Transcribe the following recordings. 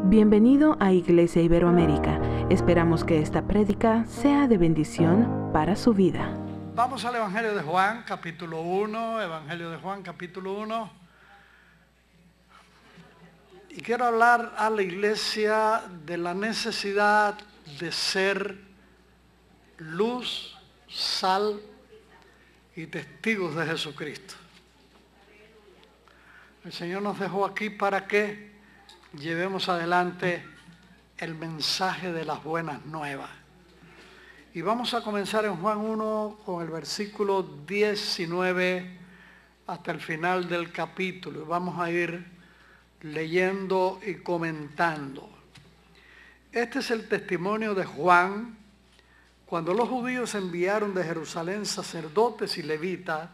Bienvenido a Iglesia Iberoamérica. Esperamos que esta prédica sea de bendición para su vida. Vamos al Evangelio de Juan, capítulo 1, Evangelio de Juan, capítulo 1. Y quiero hablar a la iglesia de la necesidad de ser luz, sal y testigos de Jesucristo. El Señor nos dejó aquí para que llevemos adelante el mensaje de las buenas nuevas. Y vamos a comenzar en Juan 1 con el versículo 19 hasta el final del capítulo. Y vamos a ir leyendo y comentando. Este es el testimonio de Juan cuando los judíos enviaron de Jerusalén sacerdotes y levitas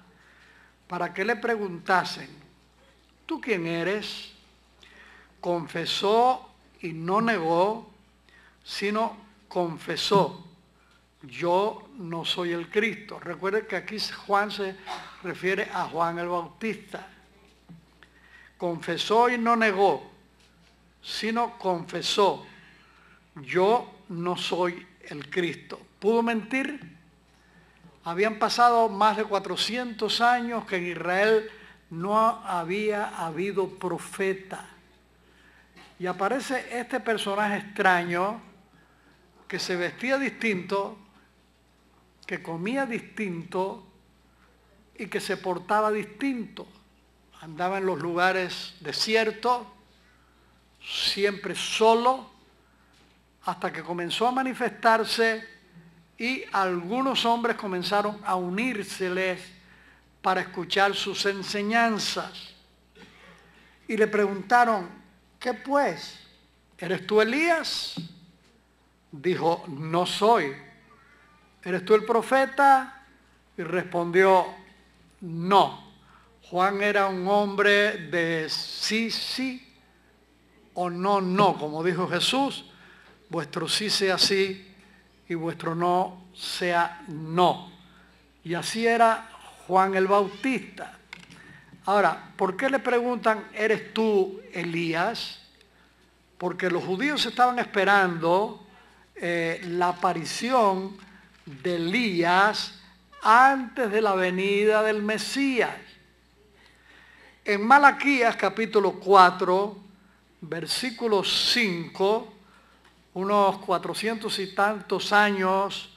para que le preguntasen: ¿tú quién eres? Confesó y no negó, sino confesó: yo no soy el Cristo. Recuerden que aquí Juan se refiere a Juan el Bautista. Confesó y no negó, sino confesó: yo no soy el Cristo. ¿Pudo mentir? Habían pasado más de 400 años que en Israel no había habido profeta. Y aparece este personaje extraño que se vestía distinto, que comía distinto y que se portaba distinto. Andaba en los lugares desiertos, siempre solo, hasta que comenzó a manifestarse y algunos hombres comenzaron a unírseles para escuchar sus enseñanzas. Y le preguntaron: ¿qué pues? ¿Eres tú Elías? Dijo: no soy. ¿Eres tú el profeta? Y respondió: no. Juan era un hombre de sí, sí, o no, no. Como dijo Jesús: vuestro sí sea sí y vuestro no sea no. Y así era Juan el Bautista. Ahora, ¿por qué le preguntan: ¿eres tú Elías? Porque los judíos estaban esperando la aparición de Elías antes de la venida del Mesías. En Malaquías capítulo 4, versículo 5, unos 400 y tantos años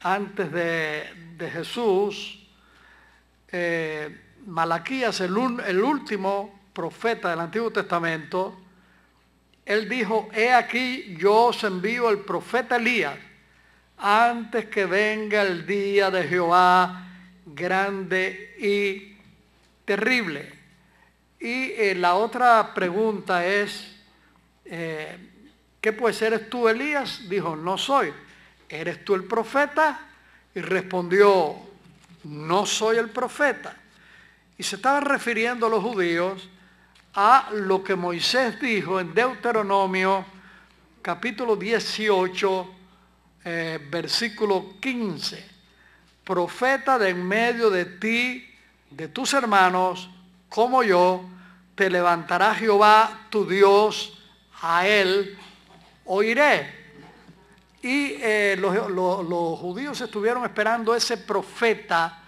antes de Jesús, Malaquías, el último profeta del Antiguo Testamento, él dijo: he aquí yo os envío el profeta Elías antes que venga el día de Jehová grande y terrible. Y la otra pregunta es: ¿qué pues eres tú Elías? Dijo: no soy. ¿Eres tú el profeta? Y respondió: no soy el profeta. Y se estaban refiriendo los judíos a lo que Moisés dijo en Deuteronomio capítulo 18, versículo 15. Profeta de en medio de ti, de tus hermanos, como yo, te levantará Jehová tu Dios, a él oiré. Y los judíos estuvieron esperando ese profeta,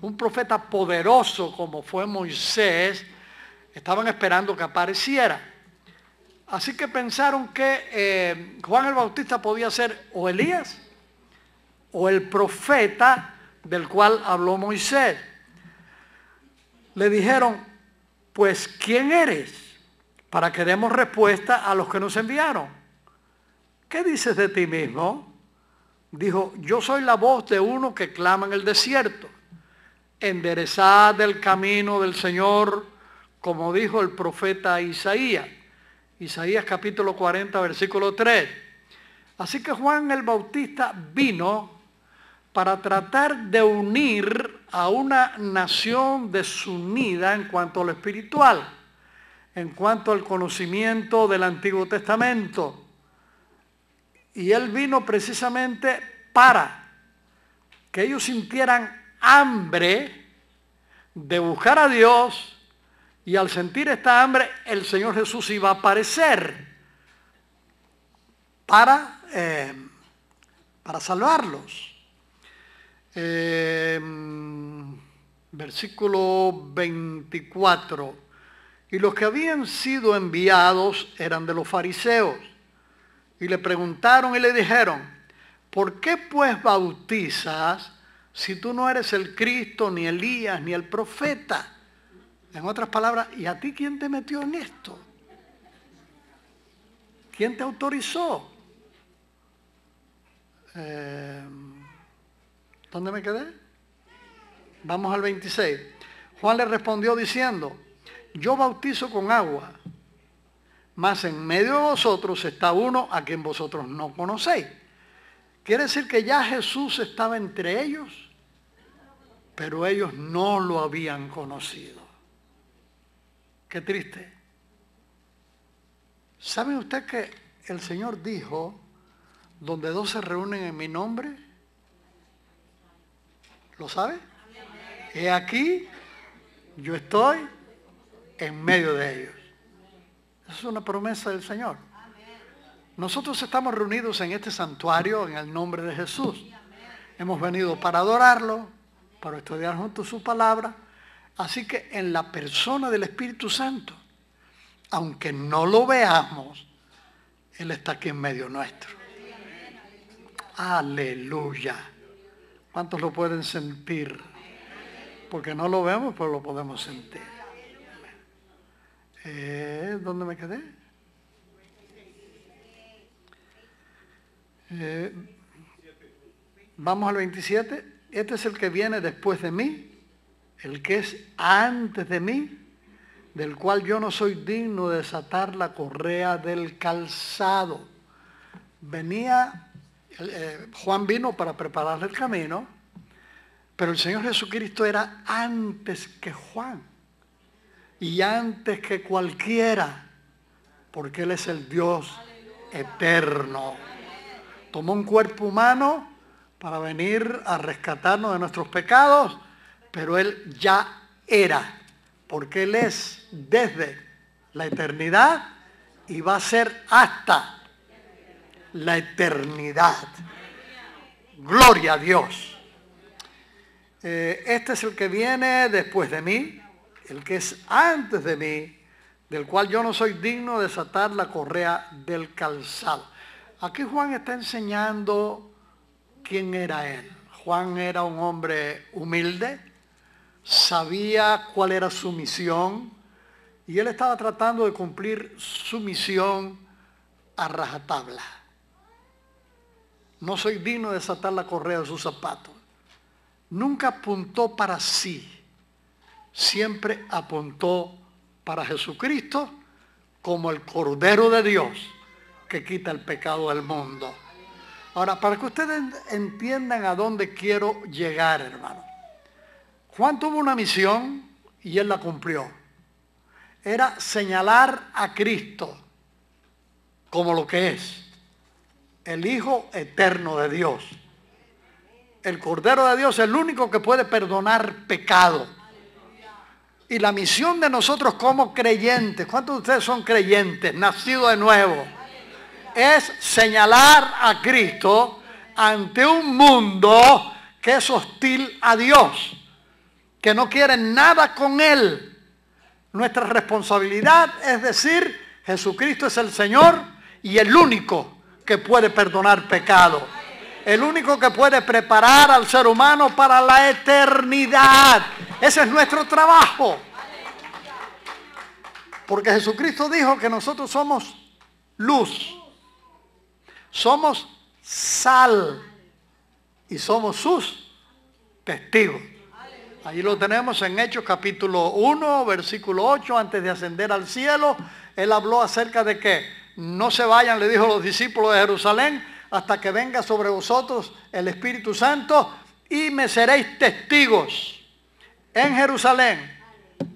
un profeta poderoso como fue Moisés. Estaban esperando que apareciera. Así que pensaron que Juan el Bautista podía ser o Elías o el profeta del cual habló Moisés. Le dijeron: pues ¿quién eres? Para que demos respuesta a los que nos enviaron. ¿Qué dices de ti mismo? Dijo: yo soy la voz de uno que clama en el desierto: enderezad el camino del Señor, como dijo el profeta Isaías. Isaías capítulo 40, versículo 3. Así que Juan el Bautista vino para tratar de unir a una nación desunida en cuanto a lo espiritual, en cuanto al conocimiento del Antiguo Testamento. Y él vino precisamente para que ellos sintieran hambre de buscar a Dios, y al sentir esta hambre el Señor Jesús iba a aparecer. para salvarlos. Versículo 24. Y los que habían sido enviados eran de los fariseos. Y le preguntaron y le dijeron: ¿por qué pues bautizas si tú no eres el Cristo, ni Elías, ni el profeta? En otras palabras, ¿y a ti quién te metió en esto? ¿Quién te autorizó? ¿Dónde me quedé? Vamos al 26. Juan le respondió diciendo: yo bautizo con agua, mas en medio de vosotros está uno a quien vosotros no conocéis. Quiere decir que ya Jesús estaba entre ellos, pero ellos no lo habían conocido. Qué triste. ¿Sabe usted que el Señor dijo: donde dos se reúnen en mi nombre? ¿Lo sabe? He aquí, yo estoy en medio de ellos. Esa es una promesa del Señor. Nosotros estamos reunidos en este santuario en el nombre de Jesús. Hemos venido para adorarlo, para estudiar juntos su palabra. Así que en la persona del Espíritu Santo, aunque no lo veamos, Él está aquí en medio nuestro. Aleluya. ¿Cuántos lo pueden sentir? Porque no lo vemos, pero lo podemos sentir. ¿Dónde me quedé? Vamos al 27. Este es el que viene después de mí, el que es antes de mí, del cual yo no soy digno de desatar la correa del calzado. Juan vino para prepararle el camino, pero el Señor Jesucristo era antes que Juan y antes que cualquiera, porque Él es el Dios eterno. Tomó un cuerpo humano para venir a rescatarnos de nuestros pecados, pero Él ya era, porque Él es desde la eternidad y va a ser hasta la eternidad. Gloria a Dios. Este es el que viene después de mí, el que es antes de mí, del cual yo no soy digno de desatar la correa del calzado. Aquí Juan está enseñando quién era él. Juan era un hombre humilde, sabía cuál era su misión y él estaba tratando de cumplir su misión a rajatabla. No soy digno de desatar la correa de sus zapatos. Nunca apuntó para sí, siempre apuntó para Jesucristo como el Cordero de Dios que quita el pecado del mundo. Ahora, para que ustedes entiendan a dónde quiero llegar, hermano. Juan tuvo una misión y él la cumplió. Era señalar a Cristo como lo que es, el Hijo eterno de Dios. El Cordero de Dios es el único que puede perdonar pecado. Y la misión de nosotros como creyentes, ¿cuántos de ustedes son creyentes, nacidos de nuevo? Es señalar a Cristo ante un mundo que es hostil a Dios, que no quiere nada con Él. Nuestra responsabilidad es decir, Jesucristo es el Señor y el único que puede perdonar pecado. El único que puede preparar al ser humano para la eternidad. Ese es nuestro trabajo. Porque Jesucristo dijo que nosotros somos luz. Somos sal. Y somos sus testigos. Allí lo tenemos en Hechos capítulo 1, versículo 8. Antes de ascender al cielo, Él habló acerca de que no se vayan, le dijo a los discípulos de Jerusalén, hasta que venga sobre vosotros el Espíritu Santo y me seréis testigos en Jerusalén,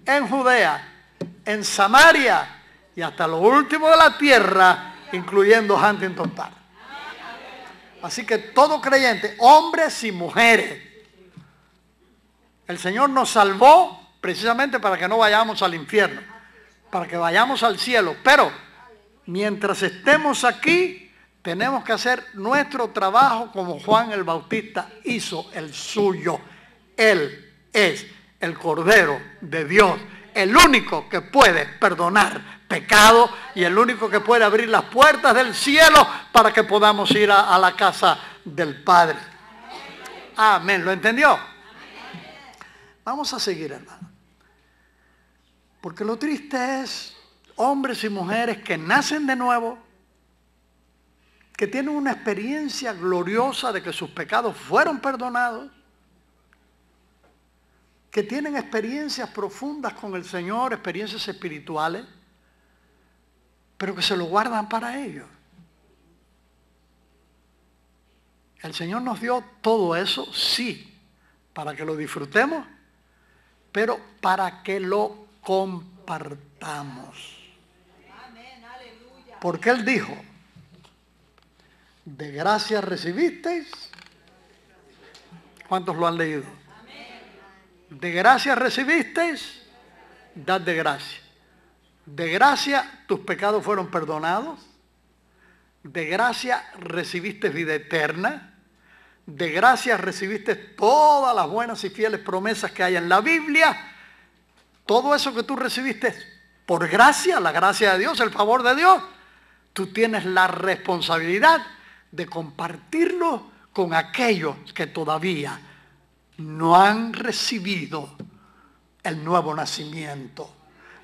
en Judea, en Samaria y hasta lo último de la tierra, incluyendo Huntington Park. Así que todo creyente, hombres y mujeres, el Señor nos salvó precisamente para que no vayamos al infierno, para que vayamos al cielo. Pero mientras estemos aquí, Tenemos que hacer nuestro trabajo como Juan el Bautista hizo el suyo. Él es el Cordero de Dios, el único que puede perdonar pecado y el único que puede abrir las puertas del cielo para que podamos ir a la casa del Padre. Amén. ¿Lo entendió? Vamos a seguir, hermano. Porque lo triste es hombres y mujeres que nacen de nuevo, que tienen una experiencia gloriosa de que sus pecados fueron perdonados, que tienen experiencias profundas con el Señor, experiencias espirituales, pero que se lo guardan para ellos. El Señor nos dio todo eso, sí, para que lo disfrutemos, pero para que lo compartamos. Porque Él dijo, de gracia recibisteis. ¿Cuántos lo han leído? De gracia recibisteis, dad de gracia. De gracia tus pecados fueron perdonados. De gracia recibiste vida eterna. De gracia recibiste todas las buenas y fieles promesas que hay en la Biblia. Todo eso que tú recibiste por gracia, la gracia de Dios, el favor de Dios. Tú tienes la responsabilidad de compartirlo con aquellos que todavía no han recibido el nuevo nacimiento,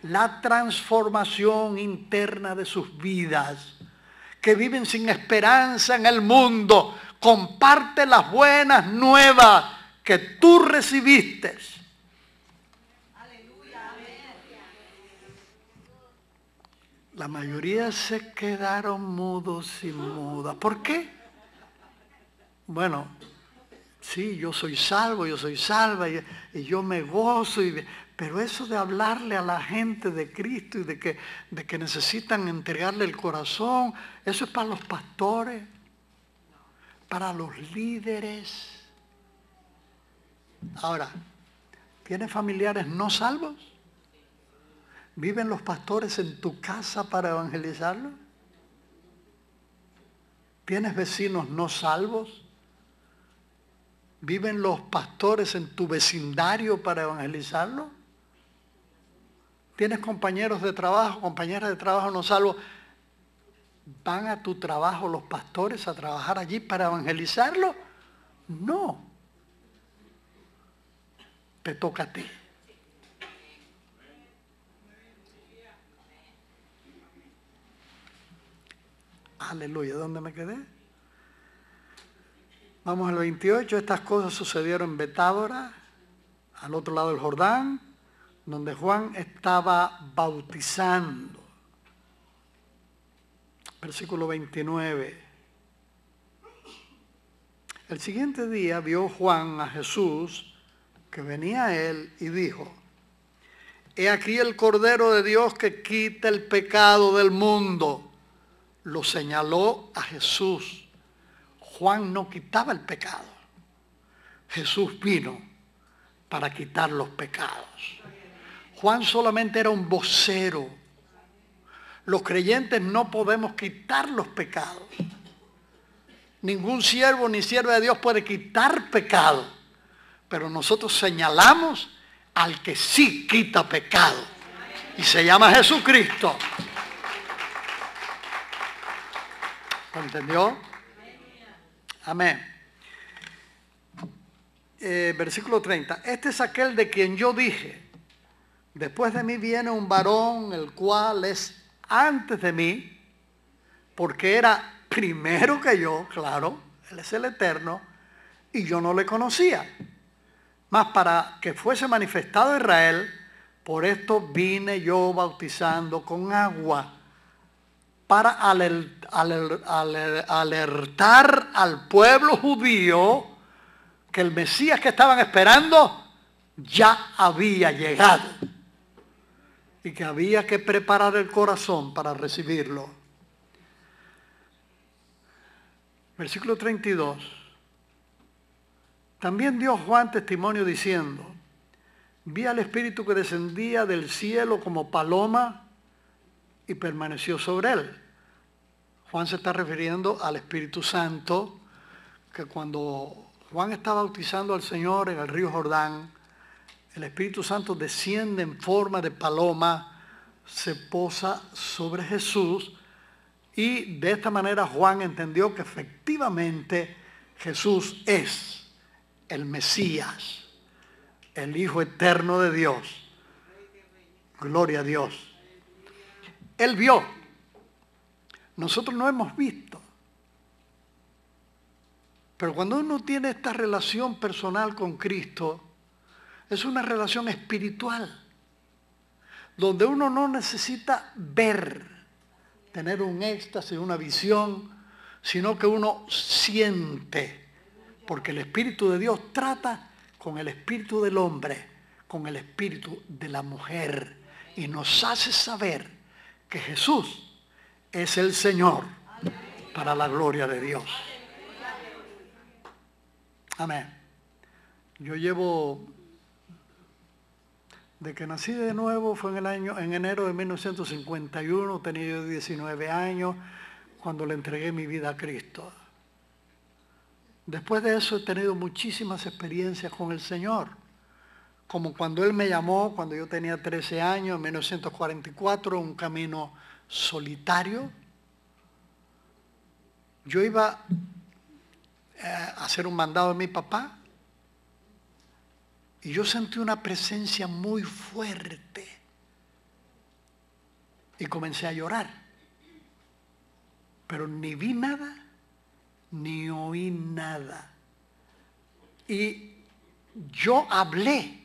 la transformación interna de sus vidas, que viven sin esperanza en el mundo. Comparte las buenas nuevas que tú recibiste. La mayoría se quedaron mudos y mudas. ¿Por qué? Bueno, sí, yo soy salvo, yo soy salva y yo me gozo, pero eso de hablarle a la gente de Cristo y de que necesitan entregarle el corazón, eso es para los pastores, para los líderes. Ahora, ¿tienes familiares no salvos? ¿Viven los pastores en tu casa para evangelizarlos? ¿Tienes vecinos no salvos? ¿Viven los pastores en tu vecindario para evangelizarlos? ¿Tienes compañeros de trabajo, compañeras de trabajo no salvos? ¿Van a tu trabajo los pastores a trabajar allí para evangelizarlos? No. Te toca a ti. Aleluya. ¿Dónde me quedé? Vamos al 28. Estas cosas sucedieron en Betábara, al otro lado del Jordán, donde Juan estaba bautizando. Versículo 29. El siguiente día vio Juan a Jesús que venía a él y dijo: He aquí el Cordero de Dios que quita el pecado del mundo. Lo señaló a Jesús. Juan no quitaba el pecado. Jesús vino para quitar los pecados. Juan solamente era un vocero. Los creyentes no podemos quitar los pecados. Ningún siervo ni sierva de Dios puede quitar pecado. Pero nosotros señalamos al que sí quita pecado. Y se llama Jesucristo. ¿Lo entendió? Amén. Versículo 30. Este es aquel de quien yo dije: después de mí viene un varón, el cual es antes de mí, porque era primero que yo, claro, Él es el Eterno, y yo no le conocía. Mas para que fuese manifestado a Israel, por esto vine yo bautizando con agua, para alertar al pueblo judío que el Mesías que estaban esperando ya había llegado y que había que preparar el corazón para recibirlo. Versículo 32. También dio Juan testimonio diciendo: vi al Espíritu que descendía del cielo como paloma y permaneció sobre él. Juan se está refiriendo al Espíritu Santo, que cuando Juan está bautizando al Señor en el río Jordán, el Espíritu Santo desciende en forma de paloma, se posa sobre Jesús, y de esta manera Juan entendió que efectivamente Jesús es el Mesías, el Hijo eterno de Dios. Gloria a Dios. Él vio. Nosotros no hemos visto. Pero cuando uno tiene esta relación personal con Cristo, es una relación espiritual, donde uno no necesita ver, tener un éxtasis, una visión, sino que uno siente, porque el Espíritu de Dios trata con el espíritu del hombre, con el espíritu de la mujer, y nos hace saber que Jesús es el Señor para la gloria de Dios. Amén. Yo llevo, de que nací de nuevo, fue en enero de 1951, tenía yo 19 años, cuando le entregué mi vida a Cristo. Después de eso he tenido muchísimas experiencias con el Señor, como cuando Él me llamó, cuando yo tenía 13 años, en 1944, un camino solitario. Yo iba a hacer un mandado de mi papá y yo sentí una presencia muy fuerte y comencé a llorar, pero ni vi nada ni oí nada, y yo hablé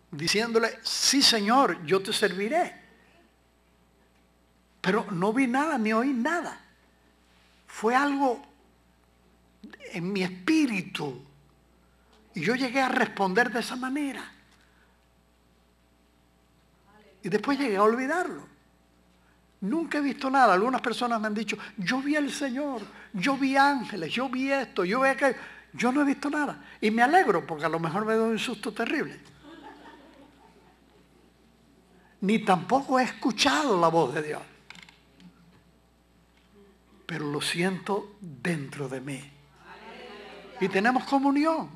diciéndole: sí, Señor, yo te serviré, pero no vi nada ni oí nada. Fue algo en mi espíritu y yo llegué a responder de esa manera, y después llegué a olvidarlo. Nunca he visto nada. Algunas personas me han dicho: yo vi al Señor, yo vi ángeles, yo vi esto, yo vi aquello. Yo no he visto nada, y me alegro, porque a lo mejor me doy un susto terrible. Ni tampoco he escuchado la voz de Dios, pero lo siento dentro de mí. Y tenemos comunión.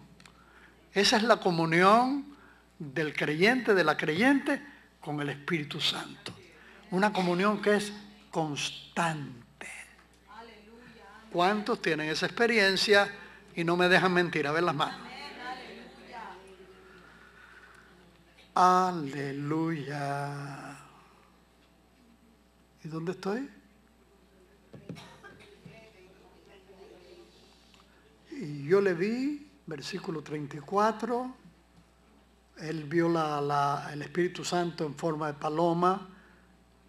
Esa es la comunión del creyente, de la creyente, con el Espíritu Santo. Una comunión que es constante. ¿Cuántos tienen esa experiencia y no me dejan mentir? A ver las manos. Aleluya. ¿Y dónde estoy? Y yo le vi, versículo 34, él vio el Espíritu Santo en forma de paloma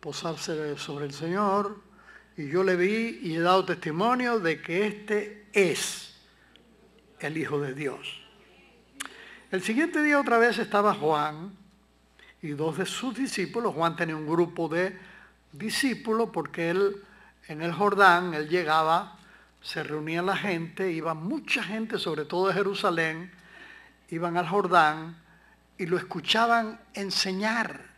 posarse sobre el Señor, y yo le vi y he dado testimonio de que este es el Hijo de Dios. El siguiente día otra vez estaba Juan y dos de sus discípulos. Juan tenía un grupo de discípulos porque él, en el Jordán, él llegaba, se reunía la gente, iba mucha gente, sobre todo de Jerusalén, iban al Jordán y lo escuchaban enseñar.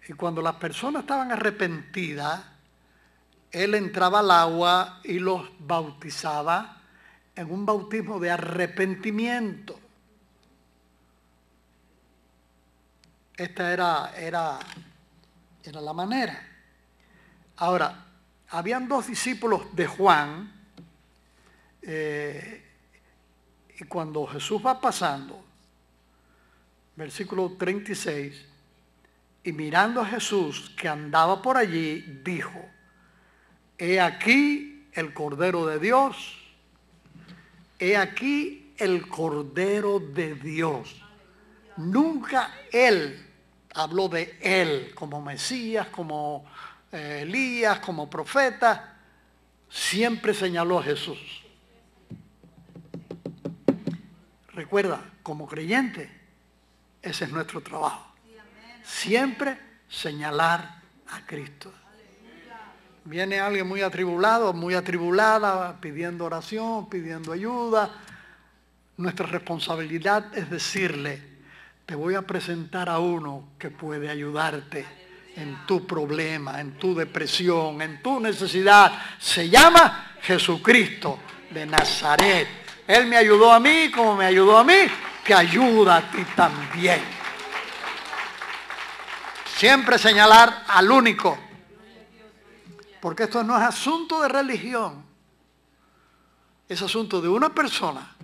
Y cuando las personas estaban arrepentidas, él entraba al agua y los bautizaba en un bautismo de arrepentimiento. Esta era la manera. Ahora, habían dos discípulos de Juan, y cuando Jesús va pasando, versículo 36, y mirando a Jesús que andaba por allí, dijo: he aquí el Cordero de Dios, he aquí el Cordero de Dios. Nunca él habló de él como Mesías, como Elías, como profeta. Siempre señaló a Jesús. Recuerda, como creyente, ese es nuestro trabajo. Siempre señalar a Cristo. Viene alguien muy atribulado, muy atribulada, pidiendo oración, pidiendo ayuda. Nuestra responsabilidad es decirle: te voy a presentar a uno que puede ayudarte en tu problema, en tu depresión, en tu necesidad. Se llama Jesucristo de Nazaret. Él me ayudó a mí como me ayudó a mí, que ayuda a ti también. Siempre señalar al único. Porque esto no es asunto de religión. Es asunto de una persona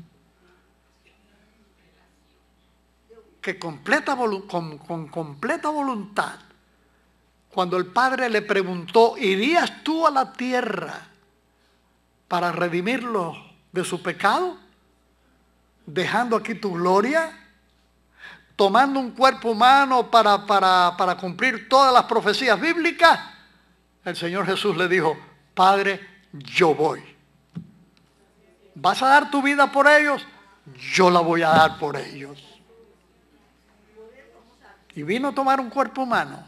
que con completa voluntad, cuando el Padre le preguntó, ¿irías tú a la tierra para redimirlo de su pecado? Dejando aquí tu gloria, tomando un cuerpo humano para cumplir todas las profecías bíblicas. El Señor Jesús le dijo, Padre, yo voy. ¿Vas a dar tu vida por ellos? Yo la voy a dar por ellos. Y vino a tomar un cuerpo humano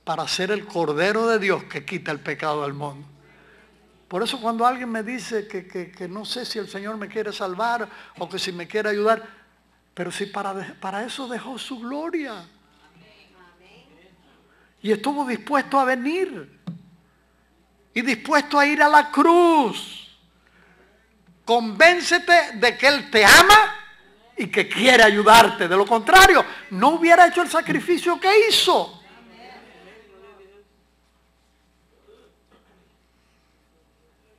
para ser el Cordero de Dios que quita el pecado del mundo. Por eso cuando alguien me dice que no sé si el Señor me quiere salvar o que si me quiere ayudar, pero si para eso dejó su gloria. Y estuvo dispuesto a venir. Y dispuesto a ir a la cruz. Convéncete de que Él te ama y que quiere ayudarte. De lo contrario, no hubiera hecho el sacrificio que hizo.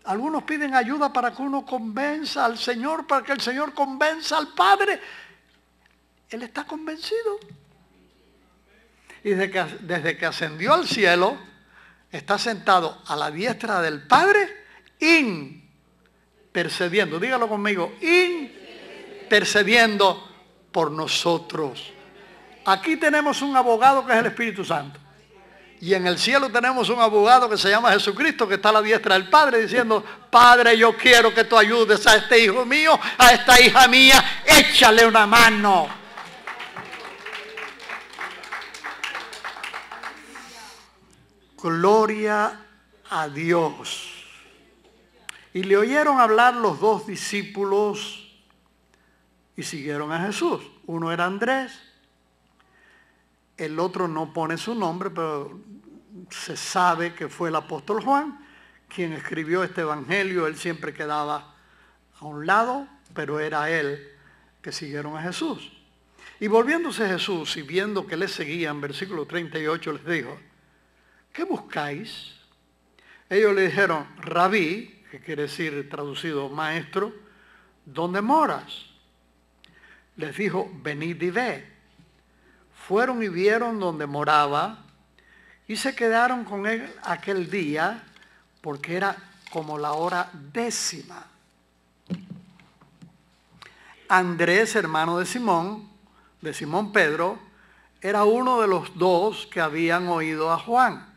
Algunos piden ayuda para que uno convenza al Señor, para que el Señor convenza al Padre. Él está convencido. Y desde que ascendió al cielo, está sentado a la diestra del Padre, intercediendo. Dígalo conmigo, intercediendo por nosotros. Aquí tenemos un abogado que es el Espíritu Santo. Y en el cielo tenemos un abogado que se llama Jesucristo, que está a la diestra del Padre diciendo, Padre, yo quiero que tú ayudes a este hijo mío, a esta hija mía, échale una mano. Gloria a Dios. Y le oyeron hablar los dos discípulos y siguieron a Jesús. Uno era Andrés, el otro no pone su nombre, pero se sabe que fue el apóstol Juan quien escribió este evangelio. Él siempre quedaba a un lado, pero era él que siguieron a Jesús. Y volviéndose Jesús y viendo que le seguían, versículo 38 les dijo, ¿qué buscáis? Ellos le dijeron, Rabí, que quiere decir traducido maestro, ¿dónde moras? Les dijo, venid y ve. Fueron y vieron donde moraba y se quedaron con él aquel día porque era como la hora 10. Andrés, hermano de Simón Pedro, era uno de los dos que habían oído a Juan.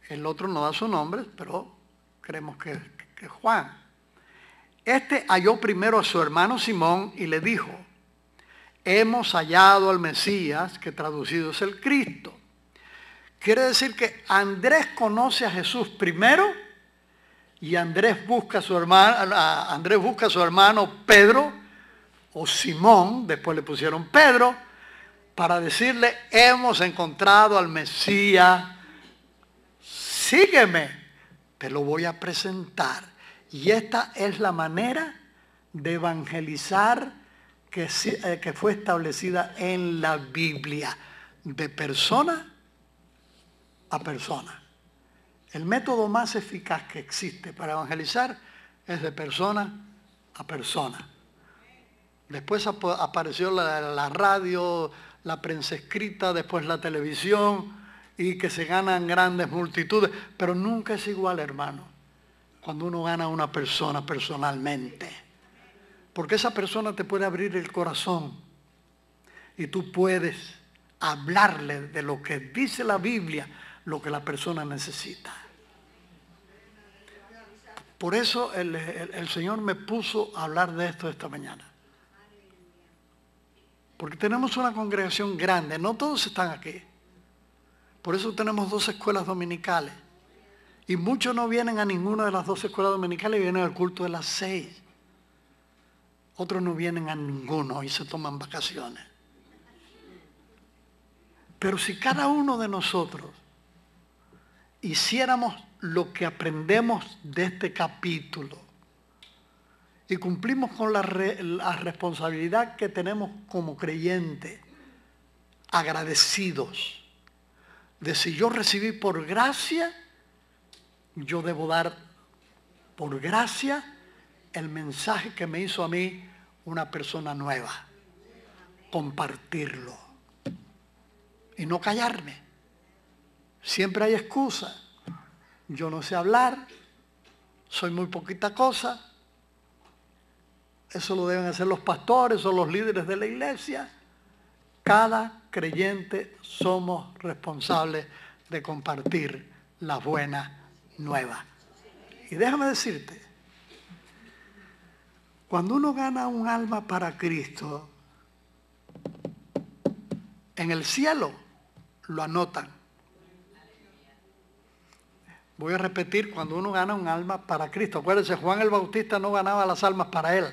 El otro no da su nombre, pero creemos que es Juan. Este halló primero a su hermano Simón y le dijo, hemos hallado al Mesías, que traducido es el Cristo. Quiere decir que Andrés conoce a Jesús primero y Andrés busca a su hermano Pedro o Simón, después le pusieron Pedro, para decirle, hemos encontrado al Mesías, sígueme, te lo voy a presentar. Y esta es la manera de evangelizar que fue establecida en la Biblia, de persona a persona. El método más eficaz que existe para evangelizar es de persona a persona. Después apareció la radio, la prensa escrita, después la televisión, y que se ganan grandes multitudes, pero nunca es igual, hermano, cuando uno gana a una persona personalmente. Porque esa persona te puede abrir el corazón y tú puedes hablarle de lo que dice la Biblia, lo que la persona necesita. Por eso el Señor me puso a hablar de esto esta mañana. Porque tenemos una congregación grande, no todos están aquí. Por eso tenemos 2 escuelas dominicales. Y muchos no vienen a ninguna de las 2 escuelas dominicales y vienen al culto de las 6. Otros no vienen a ninguno y se toman vacaciones. Pero si cada uno de nosotros hiciéramos lo que aprendemos de este capítulo y cumplimos con la responsabilidad que tenemos como creyentes, agradecidos, de si yo recibí por gracia, yo debo dar por gracia el mensaje que me hizo a mí una persona nueva, compartirlo y no callarme. Siempre hay excusa. Yo no sé hablar, soy muy poquita cosa. Eso lo deben hacer los pastores o los líderes de la iglesia. Cada creyente somos responsables de compartir la buena nueva. Y déjame decirte, cuando uno gana un alma para Cristo, en el cielo lo anotan. Voy a repetir, cuando uno gana un alma para Cristo. Acuérdense, Juan el Bautista no ganaba las almas para él,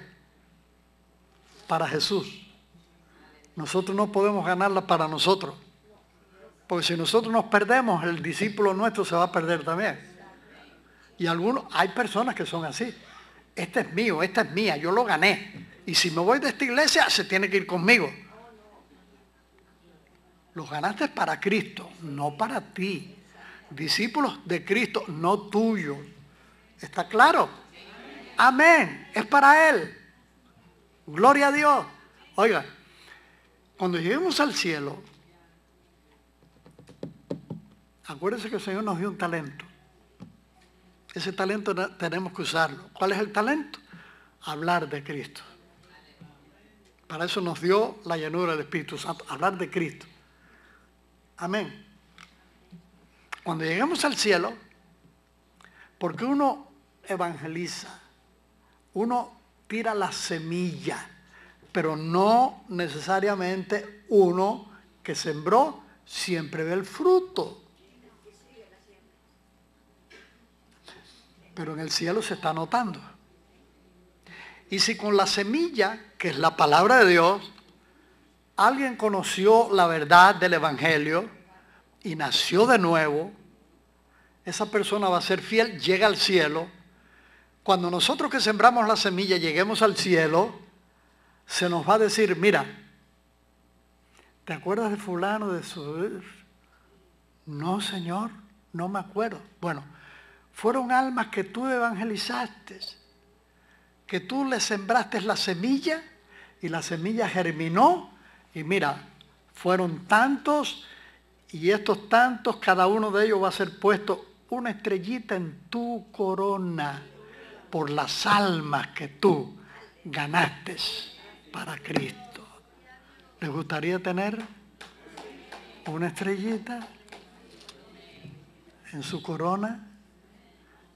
para Jesús. Nosotros no podemos ganarlas para nosotros. Porque si nosotros nos perdemos, el discípulo nuestro se va a perder también. Y hay personas que son así. Este es mío, esta es mía, yo lo gané. Y si me voy de esta iglesia, se tiene que ir conmigo. Los ganaste para Cristo, no para ti. Discípulos de Cristo, no tuyos. ¿Está claro? Amén. Es para Él. Gloria a Dios. Oiga, cuando lleguemos al cielo, acuérdense que el Señor nos dio un talento. Ese talento tenemos que usarlo. ¿Cuál es el talento? Hablar de Cristo. Para eso nos dio la llenura del Espíritu Santo, hablar de Cristo. Amén. Cuando lleguemos al cielo, porque uno evangeliza, uno tira la semilla, pero no necesariamente uno que sembró siempre ve el fruto. Pero en el cielo se está notando. Y si con la semilla, que es la palabra de Dios, alguien conoció la verdad del Evangelio y nació de nuevo, esa persona va a ser fiel, llega al cielo. Cuando nosotros que sembramos la semilla lleguemos al cielo, se nos va a decir, mira, ¿te acuerdas de fulano, de su...? No, Señor, no me acuerdo. Bueno, fueron almas que tú evangelizaste, que tú le sembraste la semilla y la semilla germinó y mira, fueron tantos y estos tantos, cada uno de ellos va a ser puesto una estrellita en tu corona por las almas que tú ganaste para Cristo. ¿Les gustaría tener una estrellita en su corona?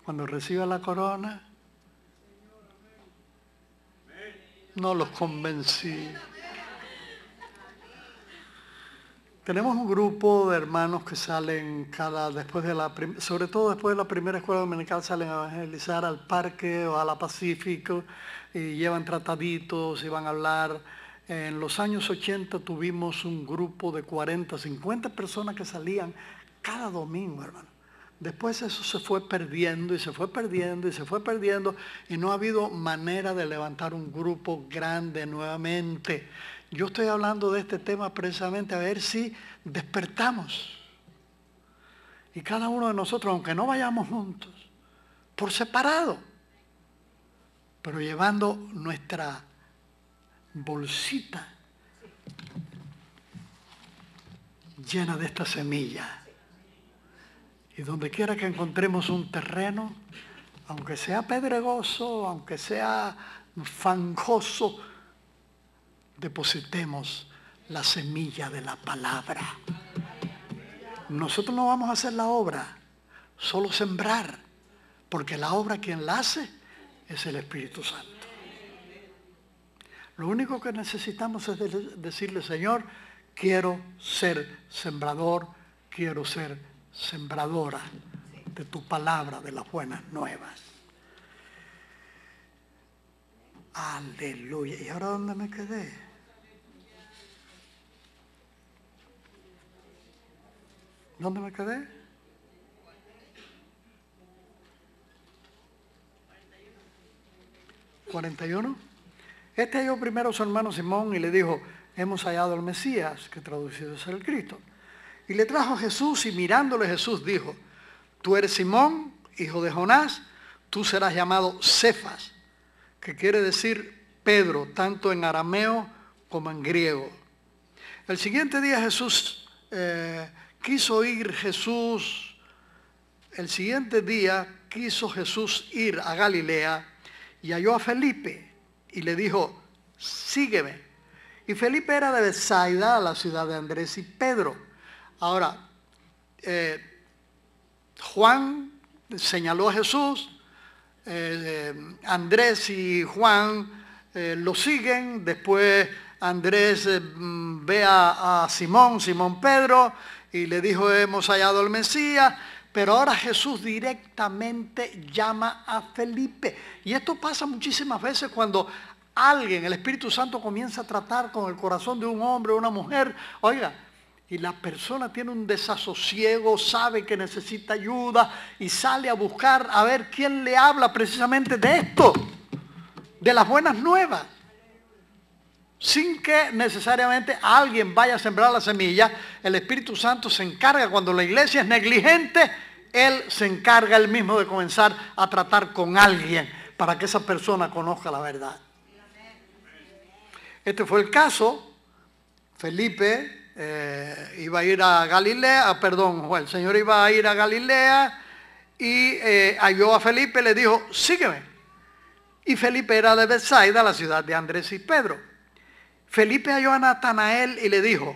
Cuando reciba la corona, no los convencí. Tenemos un grupo de hermanos que salen sobre todo después de la primera escuela dominical, salen a evangelizar al parque o a la Pacífico y llevan trataditos y van a hablar. En los años 80 tuvimos un grupo de 40, 50 personas que salían cada domingo, hermano. Después eso se fue perdiendo y se fue perdiendo y se fue perdiendo y no ha habido manera de levantar un grupo grande nuevamente. Yo estoy hablando de este tema precisamente a ver si despertamos. Y cada uno de nosotros, aunque no vayamos juntos, por separado, pero llevando nuestra bolsita llena de esta semilla. Y donde quiera que encontremos un terreno, aunque sea pedregoso, aunque sea fangoso, depositemos la semilla de la palabra. Nosotros no vamos a hacer la obra, solo sembrar, porque la obra quien la hace es el Espíritu Santo. Lo único que necesitamos es decirle, Señor, quiero ser sembrador, quiero ser sembradora de tu palabra, de las buenas nuevas. Aleluya. ¿Y ahora dónde me quedé? ¿Dónde me quedé? 41. Este halló primero a su hermano Simón y le dijo, hemos hallado al Mesías, que traducido es el Cristo. Y le trajo a Jesús y mirándole Jesús dijo, tú eres Simón, hijo de Jonás, tú serás llamado Cefas, que quiere decir Pedro, tanto en arameo como en griego. El siguiente día el siguiente día quiso Jesús ir a Galilea y halló a Felipe y le dijo, sígueme. Y Felipe era de Betsaida, la ciudad de Andrés y Pedro. Ahora, Juan señaló a Jesús, Andrés y Juan lo siguen, después Andrés ve a Simón Pedro, y le dijo, hemos hallado al Mesías, pero ahora Jesús directamente llama a Felipe. Y esto pasa muchísimas veces cuando alguien, el Espíritu Santo, comienza a tratar con el corazón de un hombre o una mujer. Oiga, y la persona tiene un desasosiego, sabe que necesita ayuda y sale a buscar a ver quién le habla precisamente de esto, de las buenas nuevas. Sin que necesariamente alguien vaya a sembrar la semilla, el Espíritu Santo se encarga, cuando la iglesia es negligente, Él se encarga Él mismo de comenzar a tratar con alguien para que esa persona conozca la verdad. Este fue el caso. Felipe iba a ir a Galilea, el Señor iba a ir a Galilea y halló a Felipe y le dijo, sígueme. Y Felipe era de Betsaida, la ciudad de Andrés y Pedro. Felipe halló a Natanael y le dijo,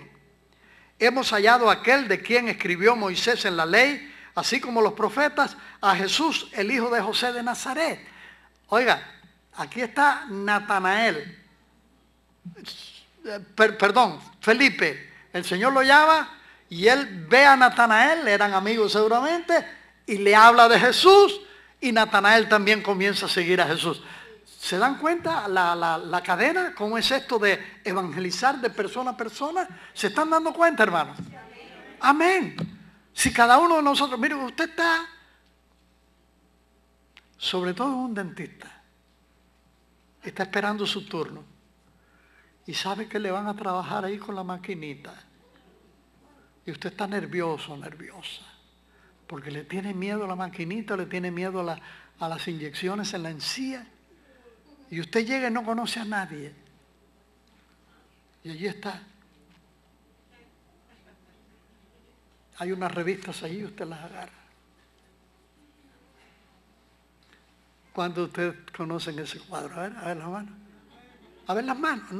hemos hallado a aquel de quien escribió Moisés en la ley, así como los profetas, a Jesús, el hijo de José de Nazaret. Oiga, aquí está Natanael, Felipe, el Señor lo llama y él ve a Natanael, eran amigos seguramente, y le habla de Jesús, y Natanael también comienza a seguir a Jesús. ¿Se dan cuenta la cadena? ¿Cómo es esto de evangelizar de persona a persona? ¿Se están dando cuenta, hermanos? Amén. Si cada uno de nosotros, mire, usted está, sobre todo un dentista, está esperando su turno y sabe que le van a trabajar ahí con la maquinita. Y usted está nervioso, nerviosa, porque le tiene miedo a la maquinita, le tiene miedo a las inyecciones en la encía. Y usted llega y no conoce a nadie. Y allí está. Hay unas revistas ahí, usted las agarra. ¿Cuántos de ustedes conocen ese cuadro? A ver las manos. A ver las manos.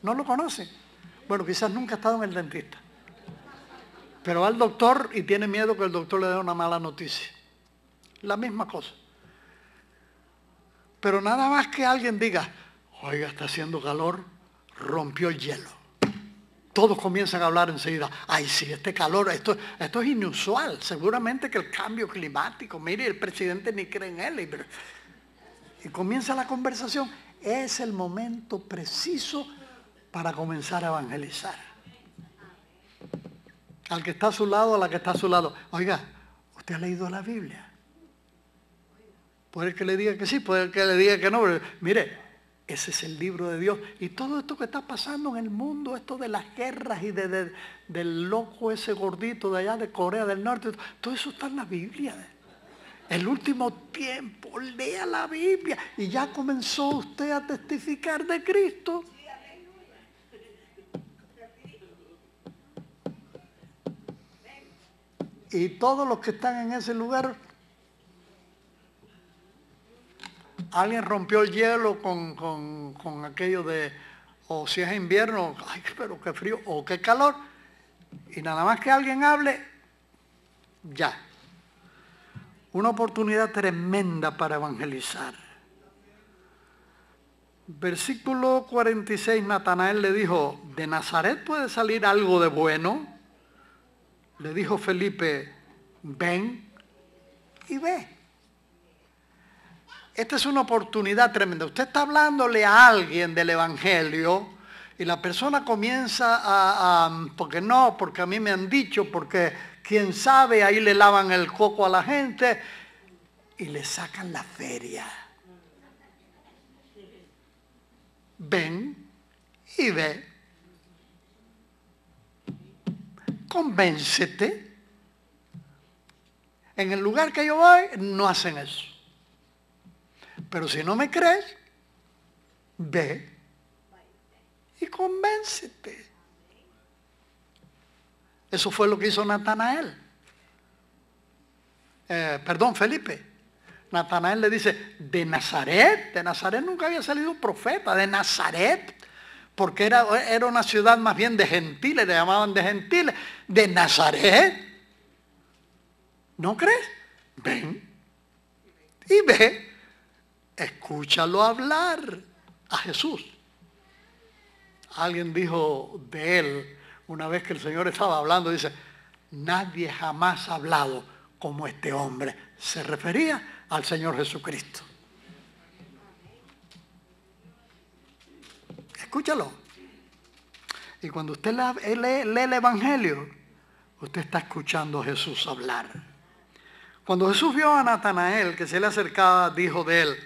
No lo conocen. Bueno, quizás nunca ha estado en el dentista. Pero va al doctor y tiene miedo que el doctor le dé una mala noticia. La misma cosa. Pero nada más que alguien diga, oiga, está haciendo calor, rompió el hielo. Todos comienzan a hablar enseguida, ay sí, este calor, esto es inusual. Seguramente que el cambio climático, mire, el presidente ni cree en él. Y comienza la conversación. Es el momento preciso para comenzar a evangelizar. Al que está a su lado, a la que está a su lado. Oiga, ¿usted ha leído la Biblia? Puede que le diga que sí, puede que le diga que no, pero mire, ese es el libro de Dios. Y todo esto que está pasando en el mundo, esto de las guerras y del loco ese gordito de allá de Corea del Norte, todo eso está en la Biblia. El último tiempo, lea la Biblia. Y ya comenzó usted a testificar de Cristo. Y todos los que están en ese lugar, alguien rompió el hielo con aquello de, o si es invierno, ay, pero qué frío, o qué calor, y nada más que alguien hable, ya. Una oportunidad tremenda para evangelizar. Versículo 46, Natanael le dijo, ¿de Nazaret puede salir algo de bueno? Le dijo Felipe, ven y ve. Esta es una oportunidad tremenda. Usted está hablándole a alguien del Evangelio y la persona comienza porque a mí me han dicho, porque quién sabe, ahí le lavan el coco a la gente y le sacan la feria. Ven y ve. Convéncete. En el lugar que yo voy no hacen eso. Pero si no me crees, ve y convéncete. Eso fue lo que hizo Natanael. Felipe. Natanael le dice, ¿de Nazaret? De Nazaret nunca había salido un profeta. ¿De Nazaret? Porque era una ciudad más bien de gentiles, le llamaban de gentiles. ¿De Nazaret? ¿No crees? Ven y ve. Escúchalo hablar a Jesús. Alguien dijo de él, una vez que el Señor estaba hablando, dice, nadie jamás ha hablado como este hombre. Se refería al Señor Jesucristo. Escúchalo. Y cuando usted lee el Evangelio, usted está escuchando a Jesús hablar. Cuando Jesús vio a Natanael que se le acercaba, dijo de él,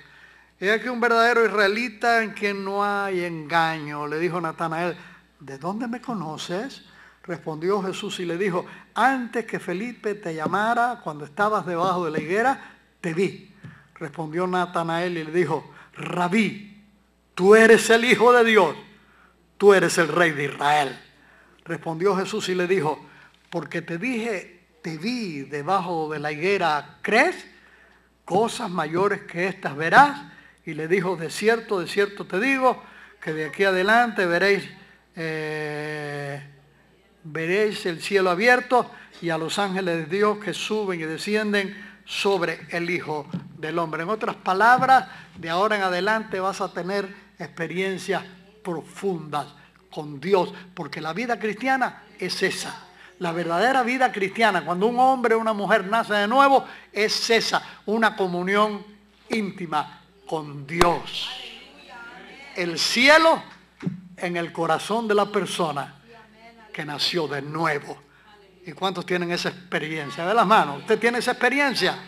he aquí un verdadero israelita en quien no hay engaño. Le dijo Natanael, ¿de dónde me conoces? Respondió Jesús y le dijo, antes que Felipe te llamara, cuando estabas debajo de la higuera, te vi. Respondió Natanael y le dijo, Rabí, tú eres el Hijo de Dios, tú eres el Rey de Israel. Respondió Jesús y le dijo, porque te dije, te vi debajo de la higuera, ¿crees? Cosas mayores que estas verás. Y le dijo, de cierto te digo, que de aquí adelante veréis el cielo abierto y a los ángeles de Dios que suben y descienden sobre el Hijo del Hombre. En otras palabras, de ahora en adelante vas a tener experiencias profundas con Dios, porque la vida cristiana es esa. La verdadera vida cristiana, cuando un hombre o una mujer nace de nuevo, es esa, una comunión íntima con Dios. El cielo en el corazón de la persona que nació de nuevo. ¿Y cuántos tienen esa experiencia? De las manos. ¿Usted tiene esa experiencia?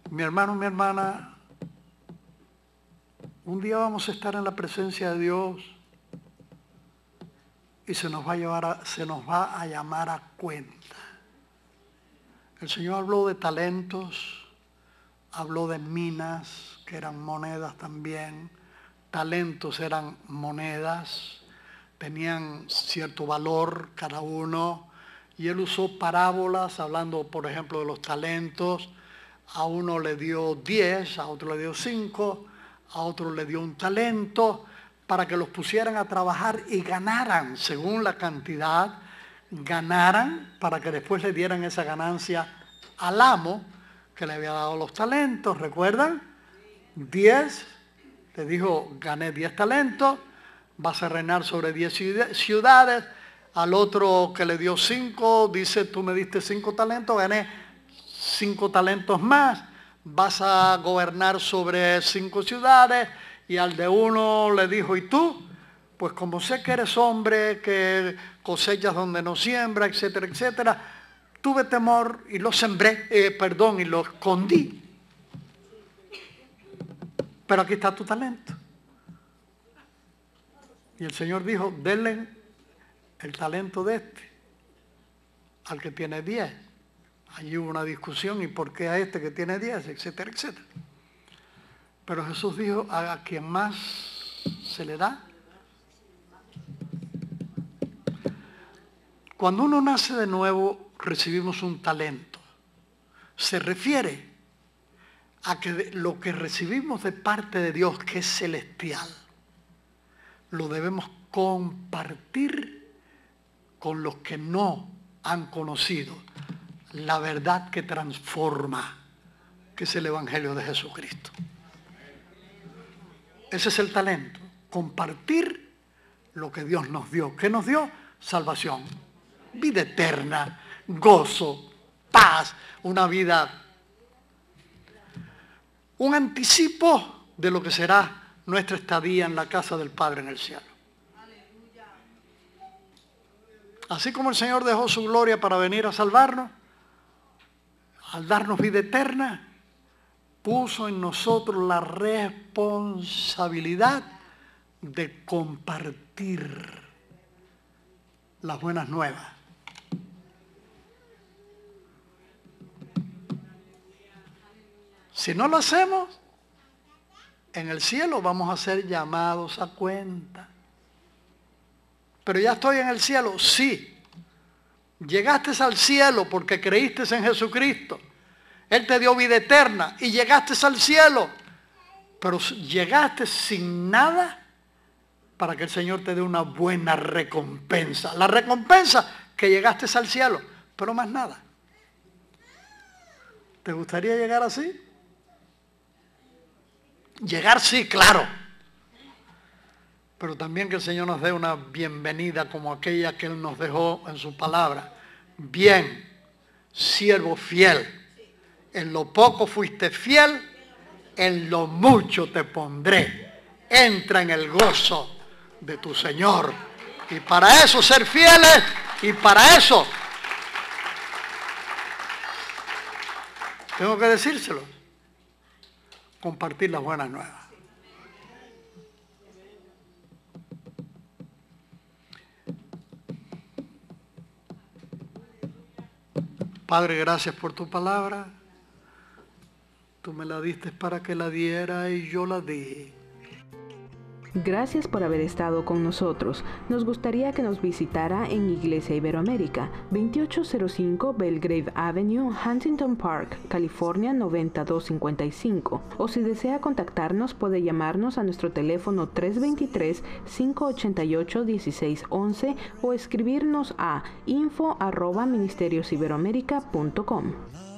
Mi hermano, mi hermana, un día vamos a estar en la presencia de Dios y se nos va a llamar a cuenta. El Señor habló de talentos, habló de minas, que eran monedas también. Talentos eran monedas, tenían cierto valor cada uno. Y Él usó parábolas, hablando, por ejemplo, de los talentos. A uno le dio 10, a otro le dio 5, a otro le dio un talento, para que los pusieran a trabajar y ganaran según la cantidad, ganaran para que después le dieran esa ganancia al amo que le había dado los talentos. ¿Recuerdan? 10, le dijo, gané 10 talentos, vas a reinar sobre 10 ciudades. Al otro que le dio 5, dice, tú me diste 5 talentos, gané 5 talentos más, vas a gobernar sobre 5 ciudades. Y al de uno le dijo, ¿y tú? Pues como sé que eres hombre, que cosechas donde no siembra, etcétera, etcétera, tuve temor y lo sembré, y lo escondí. Pero aquí está tu talento. Y el Señor dijo, denle el talento de este al que tiene 10. Allí hubo una discusión, ¿y por qué a este que tiene 10? Etcétera, etcétera. Pero Jesús dijo, a quien más se le da. Cuando uno nace de nuevo, recibimos un talento. Se refiere a que lo que recibimos de parte de Dios, que es celestial, lo debemos compartir con los que no han conocido la verdad que transforma, que es el Evangelio de Jesucristo. Ese es el talento, compartir lo que Dios nos dio. ¿Qué nos dio? Salvación, vida eterna, gozo, paz, una vida, un anticipo de lo que será nuestra estadía en la casa del Padre en el cielo. Así como el Señor dejó su gloria para venir a salvarnos, al darnos vida eterna, puso en nosotros la responsabilidad de compartir las buenas nuevas. Si no lo hacemos, en el cielo vamos a ser llamados a cuenta. Pero ya estoy en el cielo, sí. Llegaste al cielo porque creíste en Jesucristo. Él te dio vida eterna y llegaste al cielo. Pero llegaste sin nada para que el Señor te dé una buena recompensa. La recompensa que llegaste al cielo, pero más nada. ¿Te gustaría llegar así? Llegar sí, claro. Pero también que el Señor nos dé una bienvenida como aquella que Él nos dejó en su palabra. Bien, siervo fiel. En lo poco fuiste fiel, en lo mucho te pondré. Entra en el gozo de tu Señor. Y para eso ser fieles, y para eso tengo que decírselo. Compartir las buenas nuevas. Padre, gracias por tu palabra. Tú me la diste para que la diera y yo la di. Gracias por haber estado con nosotros. Nos gustaría que nos visitara en Iglesia Iberoamérica, 2805 Belgrave Avenue, Huntington Park, California 90255. O si desea contactarnos, puede llamarnos a nuestro teléfono 323-588-1611 o escribirnos a info@ministeriosiberoamerica.com.